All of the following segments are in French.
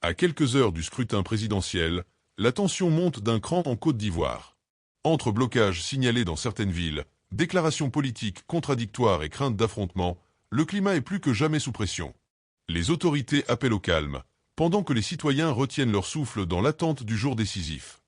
À quelques heures du scrutin présidentiel, la tension monte d'un cran en Côte d'Ivoire. Entre blocages signalés dans certaines villes, déclarations politiques contradictoires et craintes d'affrontement, le climat est plus que jamais sous pression. Les autorités appellent au calme, pendant que les citoyens retiennent leur souffle dans l'attente du jour décisif.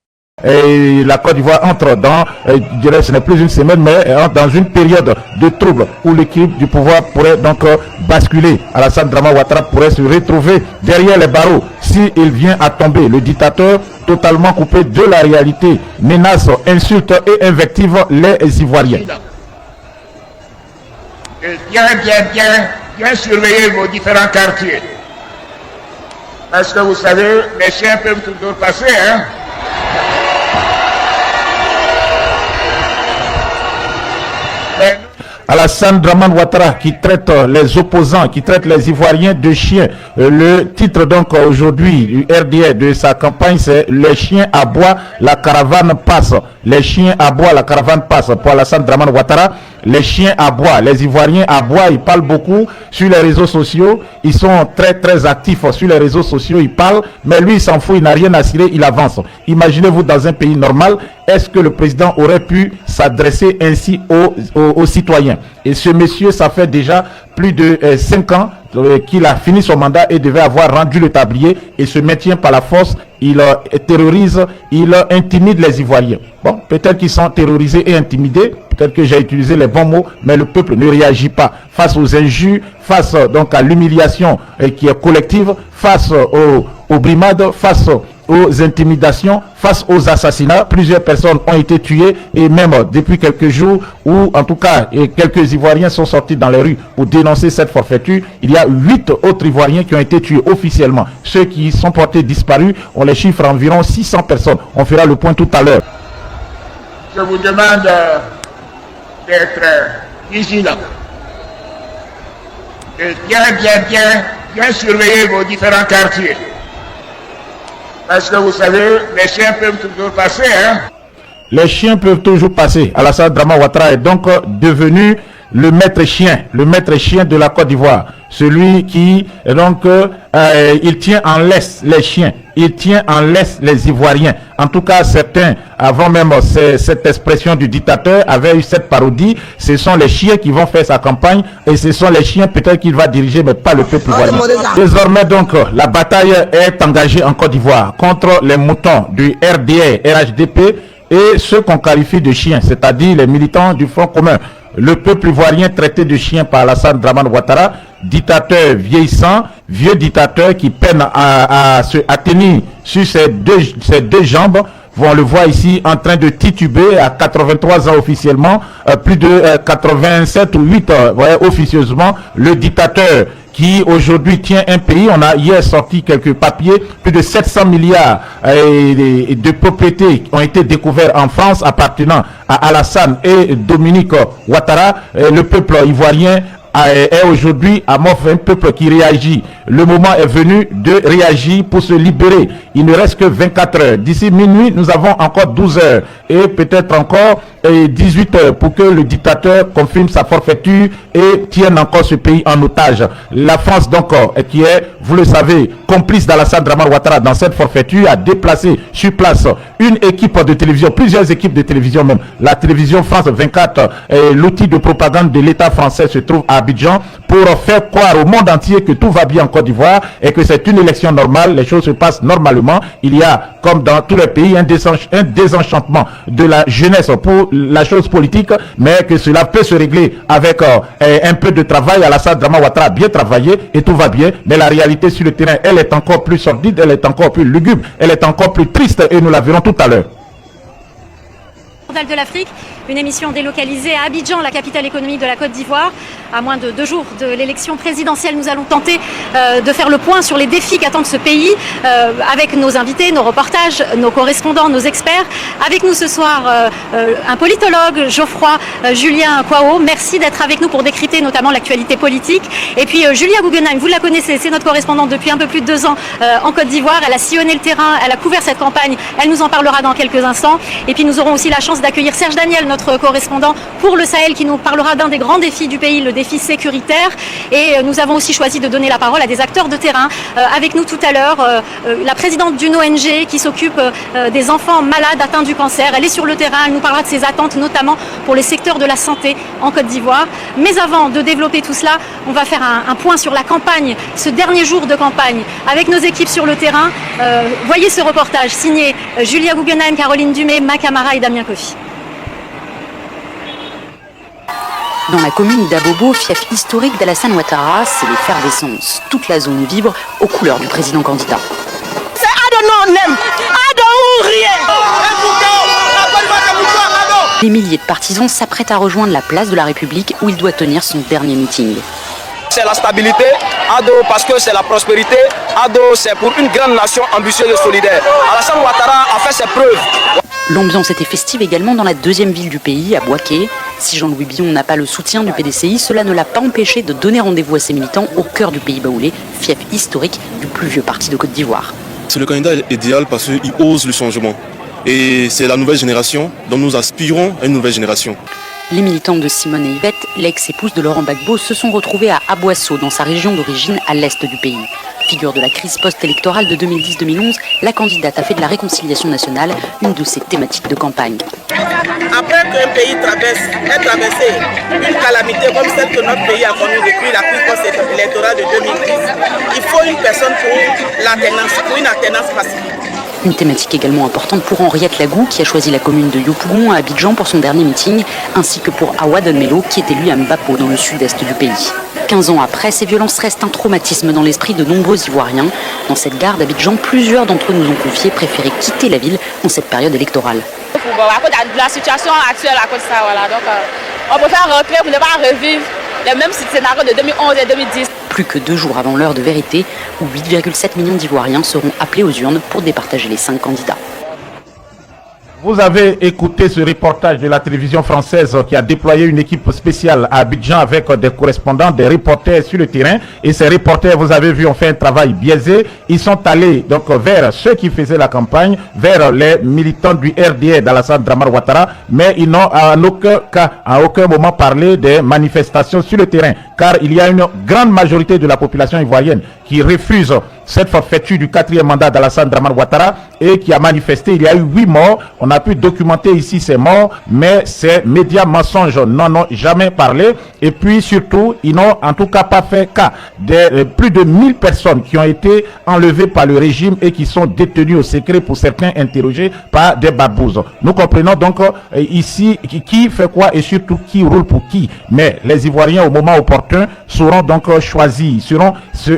Et la Côte d'Ivoire entre dans, je dirais, ce n'est plus une semaine, mais dans une période de trouble où l'équilibre du pouvoir pourrait donc basculer. Alassane Draman Ouattara pourrait se retrouver derrière les barreaux s'il vient à tomber. Le dictateur totalement coupé de la réalité menace, insulte et invective les Ivoiriens. Bien surveiller vos différents quartiers. Parce que vous savez, les chiens peuvent toujours passer, hein. Alassane Draman Ouattara qui traite les opposants, qui traite les Ivoiriens de chiens. Le titre donc aujourd'hui du RDA de sa campagne, c'est « Les chiens aboient, la caravane passe ». Les chiens aboient, la caravane passe. Pour Alassane Draman Ouattara, les chiens aboient, les Ivoiriens aboient, ils parlent beaucoup sur les réseaux sociaux, ils sont très actifs sur les réseaux sociaux, ils parlent, mais lui il s'en fout, il n'a rien à cirer, il avance. Imaginez-vous dans un pays normal, est-ce que le président aurait pu s'adresser ainsi aux citoyens? Et ce monsieur, ça fait déjà plus de 5 ans qu'il a fini son mandat et devait avoir rendu le tablier et se maintient par la force. Il terrorise, il intimide les Ivoiriens. Bon, peut-être qu'ils sont terrorisés et intimidés, peut-être que j'ai utilisé les bons mots, mais le peuple ne réagit pas face aux injures, face donc à l'humiliation qui est collective, face aux brimades, face aux intimidations, face aux assassinats. Plusieurs personnes ont été tuées et même depuis quelques jours, ou en tout cas quelques Ivoiriens sont sortis dans les rues pour dénoncer cette forfaiture. Il y a 8 autres Ivoiriens qui ont été tués officiellement. Ceux qui sont portés disparus, on les chiffre à environ 600 personnes. On fera le point tout à l'heure. Je vous demande d'être vigilant. Et bien surveiller vos différents quartiers. Parce que vous savez, les chiens peuvent toujours passer, hein. Les chiens peuvent toujours passer. Alassane Draman Ouattara est donc devenu le maître chien de la Côte d'Ivoire. Celui qui, donc, il tient en laisse les chiens, il tient en laisse les Ivoiriens. En tout cas, certains, avant même cette expression du dictateur, avaient eu cette parodie. Ce sont les chiens qui vont faire sa campagne et ce sont les chiens peut-être qu'il va diriger, mais pas le peuple ivoirien. Désormais, donc, la bataille est engagée en Côte d'Ivoire contre les moutons du RDA, RHDP et ceux qu'on qualifie de chiens, c'est-à-dire les militants du Front commun. Le peuple ivoirien traité de chien par Alassane Draman Ouattara, dictateur vieillissant, vieux dictateur qui peine à se tenir sur ses deux jambes. On le voit ici en train de tituber à 83 ans officiellement, plus de 87 ou 8 officieusement. Le dictateur qui aujourd'hui tient un pays, on a hier sorti quelques papiers, plus de 700 milliards de propriétés ont été découverts en France appartenant à Alassane et Dominique Ouattara. Le peuple ivoirien est aujourd'hui amorphe, un peuple qui réagit. Le moment est venu de réagir pour se libérer. Il ne reste que 24 heures. D'ici minuit, nous avons encore 12 heures et peut-être encore 18 heures pour que le dictateur confirme sa forfaiture et tienne encore ce pays en otage. La France, donc, qui est, vous le savez, complice d'Alassane Draman Ouattara dans cette forfaiture, a déplacé sur place une équipe de télévision, plusieurs équipes de télévision même. La télévision France 24, l'outil de propagande de l'État français se trouve à Abidjan pour faire croire au monde entier que tout va bien en Côte d'Ivoire et que c'est une élection normale, les choses se passent normalement. Il y a, comme dans tous les pays, un désenchantement de la jeunesse pour la chose politique, mais que cela peut se régler avec un peu de travail. Alassane Draman Ouattara a bien travaillé et tout va bien, mais la réalité sur le terrain, elle est encore plus sordide, elle est encore plus lugubre, elle est encore plus triste et nous la verrons tout à l'heure. De l'Afrique, une émission délocalisée à Abidjan, la capitale économique de la Côte d'Ivoire. À moins de 2 jours de l'élection présidentielle, nous allons tenter de faire le point sur les défis qu'attendent ce pays avec nos invités, nos reportages, nos correspondants, nos experts. Avec nous ce soir, un politologue, Geoffroy Julien Kwao. Merci d'être avec nous pour décrypter notamment l'actualité politique. Et puis Julia Guggenheim, vous la connaissez, c'est notre correspondante depuis un peu plus de 2 ans en Côte d'Ivoire. Elle a sillonné le terrain, elle a couvert cette campagne, elle nous en parlera dans quelques instants. Et puis nous aurons aussi la chance d'accueillir Serge Daniel, notre correspondant pour le Sahel, qui nous parlera d'un des grands défis du pays, le défi sécuritaire. Et nous avons aussi choisi de donner la parole à des acteurs de terrain. Avec nous tout à l'heure, la présidente d'une ONG qui s'occupe des enfants malades atteints du cancer. Elle est sur le terrain, elle nous parlera de ses attentes, notamment pour les secteurs de la santé en Côte d'Ivoire. Mais avant de développer tout cela, on va faire un point sur la campagne, ce dernier jour de campagne, avec nos équipes sur le terrain. Voyez ce reportage signé Julia Guggenheim, Caroline Dumais, Makamara et Damien Kofi. Dans la commune d'Abobo, fief historique d'Alassane Ouattara, c'est l'effervescence. Toute la zone vibre aux couleurs du président candidat. Des milliers de partisans s'apprêtent à rejoindre la place de la République où il doit tenir son dernier meeting. C'est la stabilité, Ado parce que c'est la prospérité, Ado c'est pour une grande nation ambitieuse et solidaire. Alassane Ouattara a fait ses preuves. L'ambiance était festive également dans la deuxième ville du pays, à Bouaké. Si Jean-Louis Billon n'a pas le soutien du PDCI, cela ne l'a pas empêché de donner rendez-vous à ses militants au cœur du pays baoulé, fief historique du plus vieux parti de Côte d'Ivoire. C'est le candidat idéal parce qu'il ose le changement. Et c'est la nouvelle génération, dont nous aspirons à une nouvelle génération. Les militants de Simone et Yvette, l'ex-épouse de Laurent Gbagbo, se sont retrouvés à Aboissau, dans sa région d'origine, à l'est du pays. Figure de la crise post-électorale de 2010-2011, la candidate a fait de la réconciliation nationale une de ses thématiques de campagne. Après qu'un pays ait traversé une calamité comme celle que notre pays a connue depuis la crise post-électorale de 2010, il faut une personne pour une alternance pacifique. Une thématique également importante pour Henriette Lagou, qui a choisi la commune de Yopougon à Abidjan pour son dernier meeting, ainsi que pour Awa Donmelo, qui est élu à Mbapo dans le sud-est du pays. 15 ans après, ces violences restent un traumatisme dans l'esprit de nombreux Ivoiriens. Dans cette gare d'Abidjan, plusieurs d'entre eux nous ont confié préférer quitter la ville en cette période électorale. À cause de la situation actuelle, à cause de ça, voilà. Donc, on peut faire rentrer pour ne pas revivre les mêmes scénarios de 2011 et 2010. Plus que 2 jours avant l'heure de vérité, où 8,7 millions d'Ivoiriens seront appelés aux urnes pour départager les 5 candidats. Vous avez écouté ce reportage de la télévision française qui a déployé une équipe spéciale à Abidjan avec des correspondants, des reporters sur le terrain. Et ces reporters, vous avez vu, ont fait un travail biaisé. Ils sont allés donc vers ceux qui faisaient la campagne, vers les militants du RDR d'Alassane Dramane Ouattara, mais ils n'ont en aucun cas, à aucun moment parlé des manifestations sur le terrain, car il y a une grande majorité de la population ivoirienne qui refuse cette forfaiture du 4e mandat d'Alassane Dramane Ouattara et qui a manifesté. Il y a eu 8 morts. On a pu documenter ici ces morts, mais ces médias mensonges n'en ont jamais parlé. Et puis surtout, ils n'ont en tout cas pas fait cas de plus de 1000 personnes qui ont été enlevées par le régime et qui sont détenues au secret, pour certains interrogés par des babouzes. Nous comprenons donc ici qui fait quoi et surtout qui roule pour qui. Mais les Ivoiriens, au moment opportun, seront donc choisis.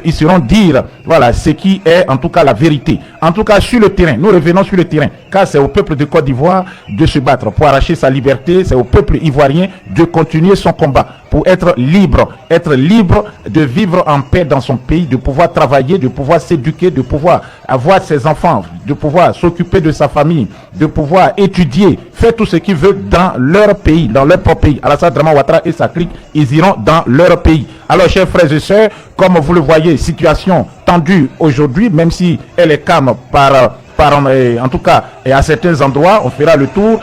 Ils seront dire, voilà, ce qui est en tout cas la vérité. En tout cas, sur le terrain, nous revenons sur le terrain, car c'est au peuple de Côte d'Ivoire de se battre pour arracher sa liberté. C'est au peuple ivoirien de continuer son combat pour être libre de vivre en paix dans son pays, de pouvoir travailler, de pouvoir s'éduquer, de pouvoir avoir ses enfants, de pouvoir s'occuper de sa famille, de pouvoir étudier, faire tout ce qu'il veut dans leur pays, dans leur propre pays. Alassane Dramane Ouattara et sa clique, ils iront dans leur pays. Alors, chers frères et sœurs, comme vous le voyez, situation tendue aujourd'hui, même si elle est calme en tout cas, et à certains endroits, on fera le tour.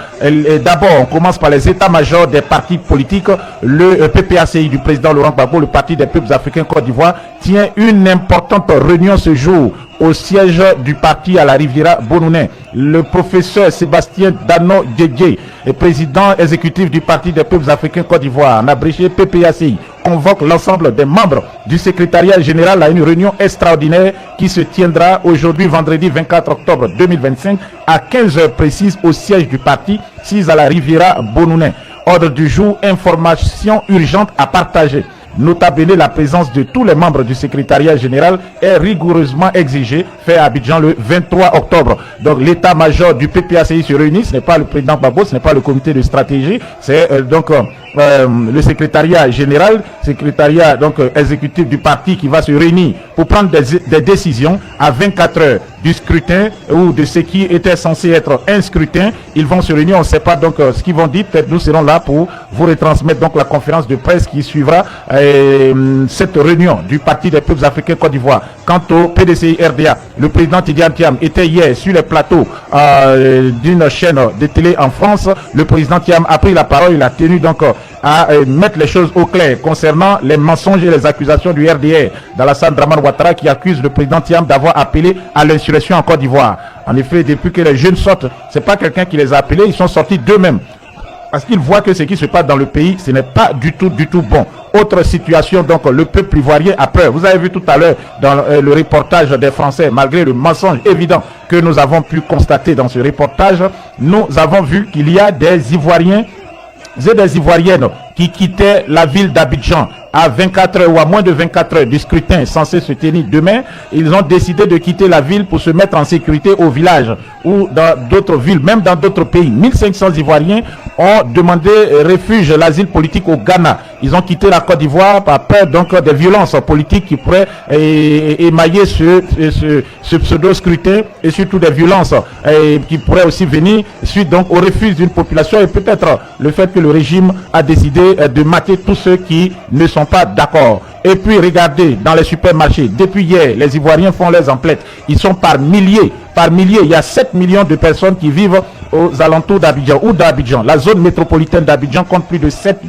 D'abord, on commence par les états-majors des partis politiques. Le PPACI du président Laurent Gbagbo, le Parti des peuples africains Côte d'Ivoire, tient une importante réunion ce jour au siège du parti à la Riviera Bonounet. Le professeur Sébastien Dano Djedje, président exécutif du Parti des peuples africains Côte d'Ivoire, en abrégé PPACI, convoque l'ensemble des membres du secrétariat général à une réunion extraordinaire qui se tiendra aujourd'hui, vendredi 24 octobre 2025, à 15h précises au siège du parti, 6 à la Riviera Bonounet. Ordre du jour, information urgente à partager. Nota bene, la présence de tous les membres du secrétariat général est rigoureusement exigée, fait à Abidjan le 23 octobre. Donc l'état-major du PPACI se réunit, ce n'est pas le président Gbagbo, ce n'est pas le comité de stratégie, c'est le secrétariat général, exécutif du parti qui va se réunir pour prendre des décisions à 24 heures du scrutin ou de ce qui était censé être un scrutin. Ils vont se réunir, on ne sait pas donc ce qu'ils vont dire. Peut-être nous serons là pour vous retransmettre donc la conférence de presse qui suivra cette réunion du Parti des peuples africains Côte d'Ivoire. Quant au PDCI RDA, le président Tidiane Thiam était hier sur les plateaux d'une chaîne de télé en France. Le président Thiam a pris la parole, il a tenu donc à mettre les choses au clair concernant les mensonges et les accusations du RDR d'Alassane Dramane Ouattara qui accuse le président Thiam d'avoir appelé à l'insurrection en Côte d'Ivoire. En effet, depuis que les jeunes sortent, c'est pas quelqu'un qui les a appelés, ils sont sortis d'eux-mêmes. Parce qu'ils voient que ce qui se passe dans le pays, ce n'est pas du tout bon. Autre situation, donc le peuple ivoirien a peur. Vous avez vu tout à l'heure dans le reportage des Français, malgré le mensonge évident que nous avons pu constater dans ce reportage, nous avons vu qu'il y a des Ivoiriens et des Ivoiriennes qui quittaient la ville d'Abidjan à 24 heures ou à moins de 24 heures du scrutin censé se tenir demain. Ils ont décidé de quitter la ville pour se mettre en sécurité au village ou dans d'autres villes, même dans d'autres pays. 1500 Ivoiriens ont demandé refuge, l'asile politique au Ghana. Ils ont quitté la Côte d'Ivoire par peur donc des violences politiques qui pourraient émailler ce pseudo-scrutin et surtout des violences qui pourraient aussi venir suite donc au refus d'une population et peut-être le fait que le régime a décidé de mater tous ceux qui ne sont pas d'accord. Et puis regardez dans les supermarchés, depuis hier, les Ivoiriens font leurs emplettes. Ils sont par milliers. Il y a 7 millions de personnes qui vivent aux alentours d'Abidjan ou d'Abidjan. La zone métropolitaine d'Abidjan compte plus de 7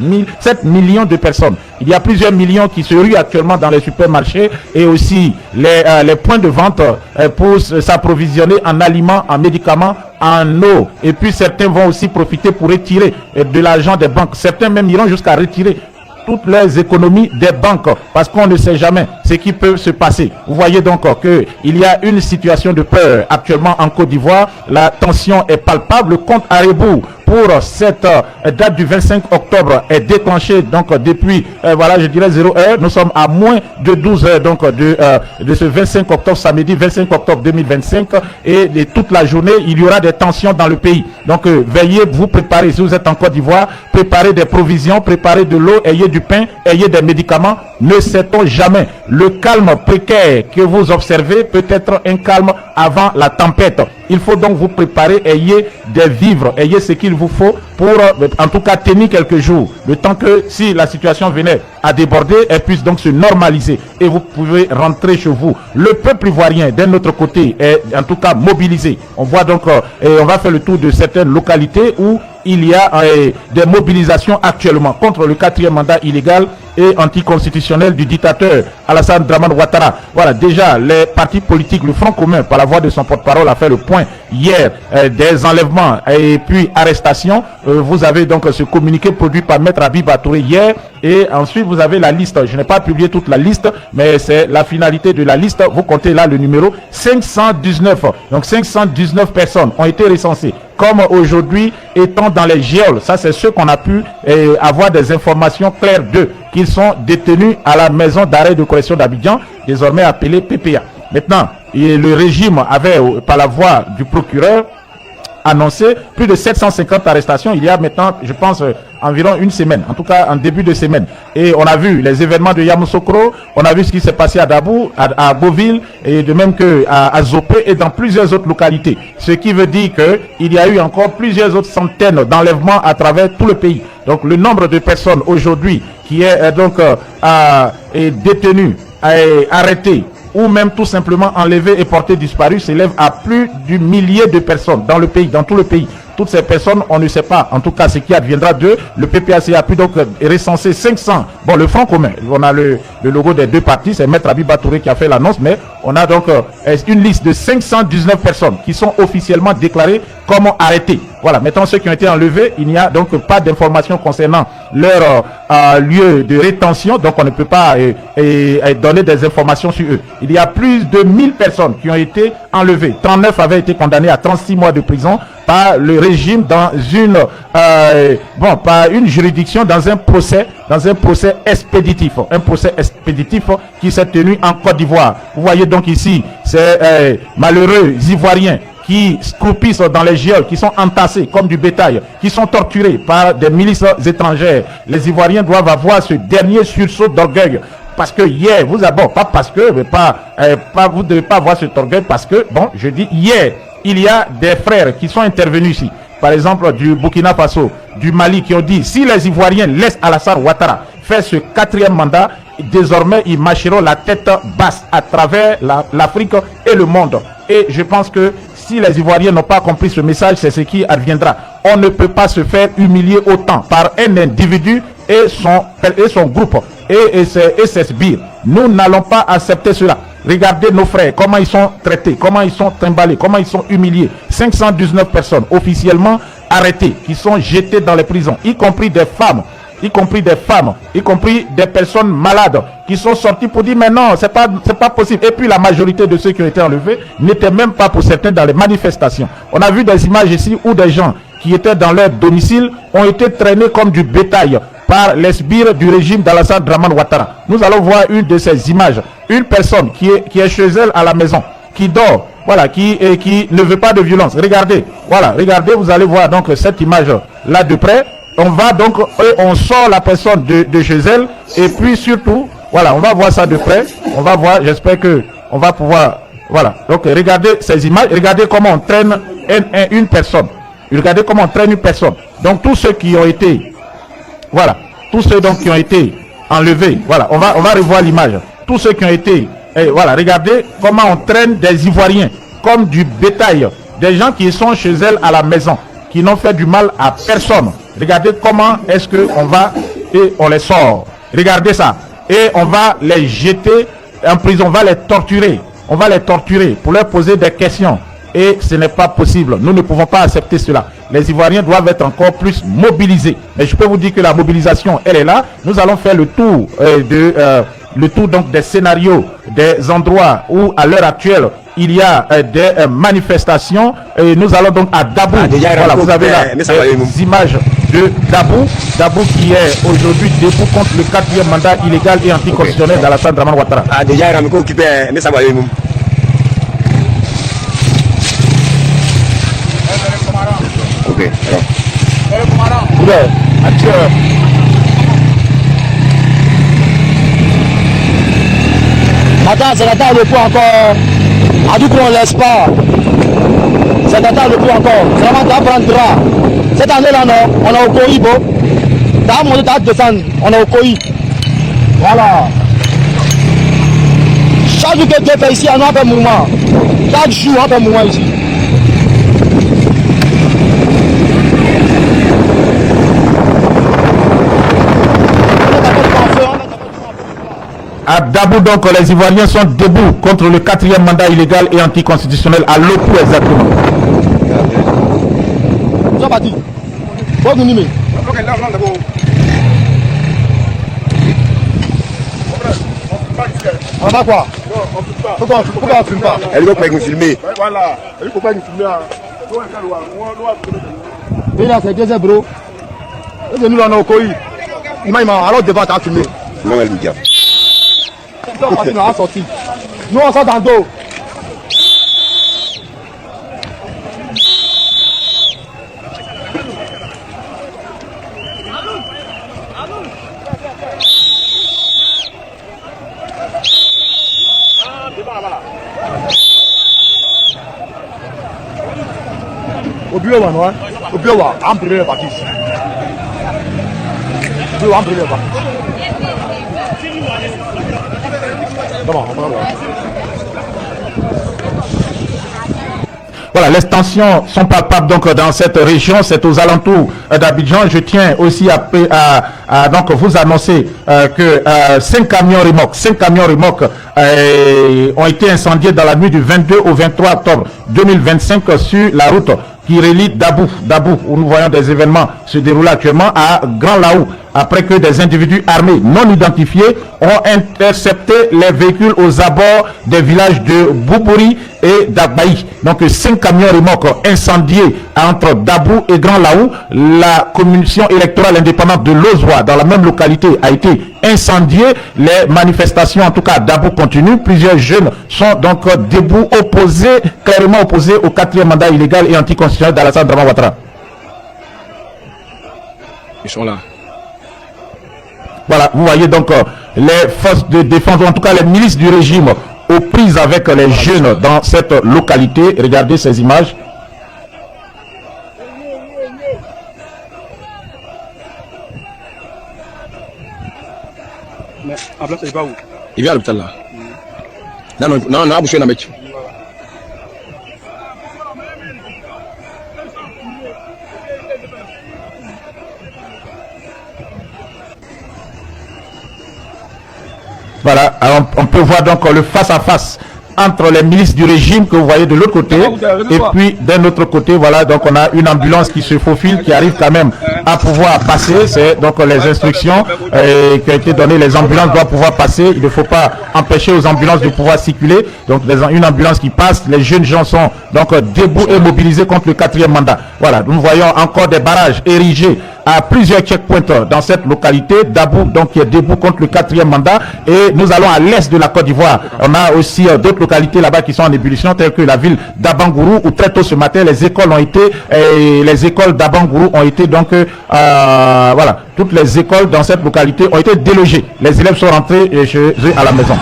millions de personnes. Il y a plusieurs millions qui se ruent actuellement dans les supermarchés et aussi les points de vente pour s'approvisionner en aliments, en médicaments, en eau. Et puis certains vont aussi profiter pour retirer de l'argent des banques. Certains même iront jusqu'à retirer toutes les économies des banques parce qu'on ne sait jamais ce qui peut se passer. Vous voyez donc qu'il y a une situation de peur actuellement en Côte d'Ivoire. La tension est palpable. Le compte à rebours pour cette date du 25 octobre est déclenché donc depuis je dirais 0 heure. Nous sommes à moins de 12 heures donc de ce 25 octobre, samedi 25 octobre 2025 et de toute la journée il y aura des tensions dans le pays. Donc veillez vous préparer si vous êtes en Côte d'Ivoire, préparez des provisions, préparez de l'eau, ayez du pain, ayez des médicaments. Ne sait-on jamais, le calme précaire que vous observez peut être un calme avant la tempête. Il faut donc vous préparer, ayez des vivres, ayez ce qu'il vous faut pour en tout cas tenir quelques jours, le temps que si la situation venait à déborder, elle puisse donc se normaliser et vous pouvez rentrer chez vous. Le peuple ivoirien d'un autre côté est en tout cas mobilisé. On voit donc et on va faire le tour de certaines localités où il y a des mobilisations actuellement contre le 4e mandat illégal et anticonstitutionnel du dictateur Alassane Dramane Ouattara. Voilà, déjà les partis politiques, le Front commun par la voix de son porte-parole a fait le point hier des enlèvements et puis arrestations. Vous avez donc ce communiqué produit par Maître Abiba Touré hier et ensuite vous avez la liste. Je n'ai pas publié toute la liste mais c'est la finalité de la liste. Vous comptez là le numéro 519. Donc 519 personnes ont été recensées comme aujourd'hui étant dans les geôles. Ça c'est ceux qu'on a pu avoir des informations claires d'eux, qu'ils sont détenus à la maison d'arrêt de correction d'Abidjan, désormais appelée PPA. Maintenant, le régime avait, par la voix du procureur, annoncé plus de 750 arrestations. Il y a maintenant, je pense, environ une semaine, en tout cas en début de semaine. Et on a vu les événements de Yamoussoukro, on a vu ce qui s'est passé à Dabou, à Beauville, et de même que à Zopé et dans plusieurs autres localités. Ce qui veut dire qu'il y a eu encore plusieurs autres centaines d'enlèvements à travers tout le pays. Donc le nombre de personnes aujourd'hui qui est donc détenues, arrêtées, ou même tout simplement enlevées et portées disparues s'élève à plus du millier de personnes dans le pays, dans tout le pays. Toutes ces personnes, on ne sait pas en tout cas ce qui adviendra d'eux. Le PPAC a pu donc recenser 500. Bon, le Front commun, on a le logo des deux partis, c'est Maître Abiba Touré qui a fait l'annonce, mais on a donc une liste de 519 personnes qui sont officiellement déclarées comme arrêtées. Voilà, maintenant ceux qui ont été enlevés, il n'y a donc pas d'informations concernant leur lieu de rétention, donc on ne peut pas donner des informations sur eux. Il y a plus de 1000 personnes qui ont été enlevées. 39 avaient été condamnées à 36 mois de prison par le régime dans par une juridiction dans un procès expéditif, qui s'est tenu en Côte d'Ivoire. Vous voyez donc ici, c'est malheureux Ivoiriens qui croupissent dans les geôles, qui sont entassés comme du bétail, qui sont torturés par des milices étrangères. Les Ivoiriens doivent avoir ce dernier sursaut d'orgueil parce que hier, vous avez, bon, pas parce que, mais vous ne devez pas avoir cet orgueil parce que, bon, je dis hier, il y a des frères qui sont intervenus ici, par exemple du Burkina Faso, du Mali, qui ont dit, si les Ivoiriens laissent Alassane Ouattara faire ce 4e mandat, désormais, ils marcheront la tête basse à travers l'Afrique et le monde. Et je pense que si les Ivoiriens n'ont pas compris ce message, c'est ce qui adviendra. On ne peut pas se faire humilier autant par un individu et son groupe et ses sbires. Nous n'allons pas accepter cela. Regardez nos frères, comment ils sont traités, comment ils sont trimballés, comment ils sont humiliés. 519 personnes officiellement arrêtées, qui sont jetées dans les prisons, y compris des femmes, y compris des personnes malades qui sont sorties pour dire mais non, c'est pas possible. Et puis la majorité de ceux qui ont été enlevés n'étaient même pas pour certains dans les manifestations. On a vu des images ici où des gens qui étaient dans leur domicile ont été traînés comme du bétail par les sbires du régime d'Alassane Dramane Ouattara. Nous allons voir une de ces images. Une personne qui est chez elle à la maison, qui dort, voilà, qui ne veut pas de violence. Regardez, voilà, regardez, vous allez voir donc cette image là de près. On va donc, on sort la personne de chez elle et puis surtout, voilà, on va voir ça de près. On va voir, j'espère que on va pouvoir, voilà. Donc regardez ces images, regardez comment on traîne une personne. Regardez comment on traîne une personne. Donc tous ceux qui ont été, voilà, tous ceux donc qui ont été enlevés, voilà, on va revoir l'image. Tous ceux qui ont été, voilà, regardez comment on traîne des Ivoiriens comme du bétail, des gens qui sont chez elles à la maison, qui n'ont fait du mal à personne. Regardez comment est-ce que on va et on les sort. Regardez ça. Et on va les jeter en prison, on va les torturer. On va les torturer pour leur poser des questions. Et ce n'est pas possible. Nous ne pouvons pas accepter cela. Les Ivoiriens doivent être encore plus mobilisés. Mais je peux vous dire que la mobilisation, elle est là. Nous allons faire le tour donc des scénarios, des endroits où à l'heure actuelle il y a des manifestations. Et nous allons donc à Dabou. Voilà, vous avez là des images de Dabou qui est aujourd'hui debout contre le 4e mandat illégal et anticonstitutionnel d'Alassane Dramane Ouattara. Ok. Attends, c'est la table de poids encore. À tout coup, on laisse pas. C'est la table de poids encore. Vraiment, tu vas prendre drap. Cette année-là, non, on a au Koï, bon. Tu as monté, tu as descendu. On a au Koï. Voilà. Chaque jour que Dieu fait ici, on a un mouvement. Chaque jour, on a un mouvement ici. À Dabou, donc, les Ivoiriens sont debout contre le 4e mandat illégal et anticonstitutionnel, à l'OPU exactement. Jean Baptiste, bon numéro. On va quoi? Pourquoi on ne filme pas? Elle ne peut pas nous filmer. Voilà, elle ne peut pas nous filmer. Et là, c'est deux bro. Et nous, on a au Koï. Alors, devant, tu as filmé. Non, elle dit bien. Nous, on sorti. Nous, on sort dans le dos. Au bureau, non? Au bureau, on peut le partir ici. Au bureau, on peut le partir. Voilà, les tensions sont palpables donc dans cette région, c'est aux alentours d'Abidjan. Je tiens aussi à donc vous annoncer que 5 camions remorques ont été incendiés dans la nuit du 22 au 23 octobre 2025 sur la route qui relie Dabou, où nous voyons des événements se dérouler actuellement à Grand Laou, après que des individus armés non identifiés ont intercepté les véhicules aux abords des villages de Boubouri et d'Agbaï. Donc 5 camions remorques incendiés entre Dabou et Grand Laou. La commission électorale indépendante de l'Ozoa, dans la même localité, a été incendiée. Les manifestations, en tout cas Dabou, continuent. Plusieurs jeunes sont donc debout, clairement opposés au 4e mandat illégal et anticonstitutionnel d'Alassane Dramane Ouattara. Ils sont là. Voilà, vous voyez donc les forces de défense, en tout cas les milices du régime, aux prises avec les jeunes dans cette localité. Regardez ces images. Mais Abla, c'est pas où? Il vient à l'hôpital là. Non, non, non, bouché la mec. Voilà, alors on peut voir donc le face-à-face entre les milices du régime que vous voyez de l'autre côté et puis d'un autre côté, voilà, donc on a une ambulance qui se faufile, qui arrive quand même à pouvoir passer. C'est donc les instructions qui ont été données, les ambulances doivent pouvoir passer, il ne faut pas empêcher aux ambulances de pouvoir circuler. Donc une ambulance qui passe, les jeunes gens sont donc debout et mobilisés contre le 4e mandat. Voilà, nous voyons encore des barrages érigés à plusieurs checkpoints dans cette localité. Dabou donc qui est debout contre le 4e mandat, et nous allons à l'est de la Côte d'Ivoire. On a aussi d'autres localités là-bas qui sont en ébullition, telles que la ville d'Abangourou, où très tôt ce matin les écoles d'Abangourou ont été donc voilà, toutes les écoles dans cette localité ont été délogées. Les élèves sont rentrés chez eux à la maison.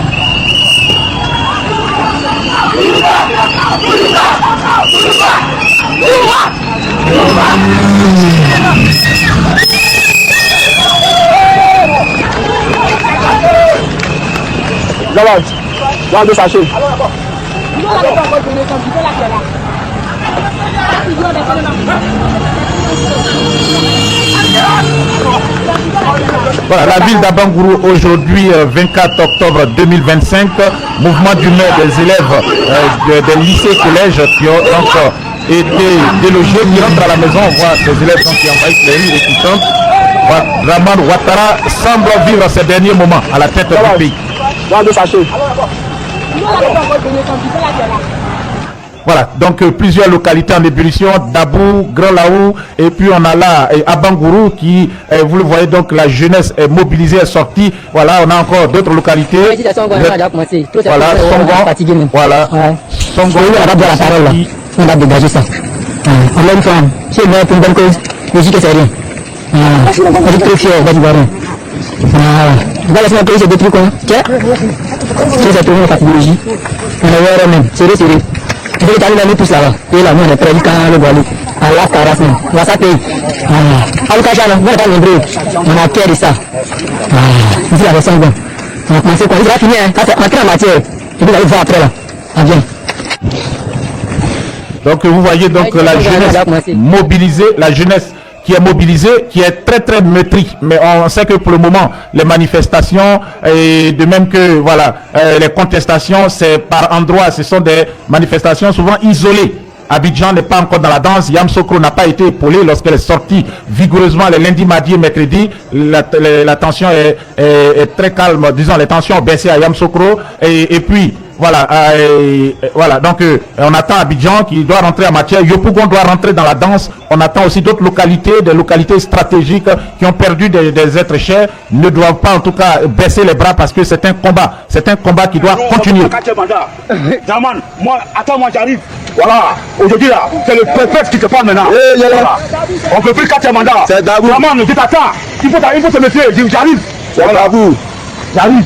Là, deux sachets. Voilà, la ville d'Abangourou aujourd'hui, 24 octobre 2025, mouvement d'humeur des élèves des lycées et collèges qui ont donc été délogés, qui rentrent à la maison. On voit ces élèves donc, qui envahissent les rues et qui chantent. Draman Ouattara semble vivre ces derniers moments à la tête du pays. Voilà, donc plusieurs localités en ébullition, Dabou, Grand Laou, et puis on a là Abangourou qui, vous le voyez, donc la jeunesse est mobilisée, est sortie. Voilà, on a encore d'autres localités. Voilà, Songon, voilà, Songon, on a dégagé ça. En même temps, c'est une bonne cause, je dis que c'est rien. On est très fiers d'être ivoiriens. Voilà, c'est un pays, c'est des trucs, quoi. Tiens, c'est tout une pathologie. On est heureux même, sérieux. Je vais t'amener la nuit tous là-bas. Et là, nous, on est prêts quand le Guadeloupe. À la Carasme, on va s'appeler. À l'Ukajana, on va pas nombreux. On a peur de ça. Ici, la version bon. On va commencer quoi? Il va finir, hein. Ça, c'est entrer en matière. Et puis, on va voir après là. Ah bien. Donc, vous voyez donc la jeunesse mobilisée, la jeunesse qui est mobilisée, qui est très très meurtrie. Mais on sait que pour le moment, les manifestations, et de même que voilà, les contestations, c'est par endroits, ce sont des manifestations souvent isolées. Abidjan n'est pas encore dans la danse. Yamoussoukro n'a pas été épaulé lorsqu'elle est sortie vigoureusement les lundis, mardis et mercredis. La tension est très calme. Disons, les tensions ont baissé à Yamoussoukro. Et puis, voilà, voilà. Donc, on attend Abidjan qui doit rentrer en matière. Yopougon doit rentrer dans la danse. On attend aussi d'autres localités, des localités stratégiques qui ont perdu des êtres chers, ne doivent pas en tout cas baisser les bras parce que c'est un combat. C'est un combat qui doit continuer. Zaman, moi, attends, moi j'arrive. Voilà, aujourd'hui là, c'est le préfet qui te parle maintenant. Voilà. On peut plus 4e mandat. C'est Dabou. Zaman, je t'attends. Il faut te méfier. J'arrive. Voilà, Dabou. J'arrive.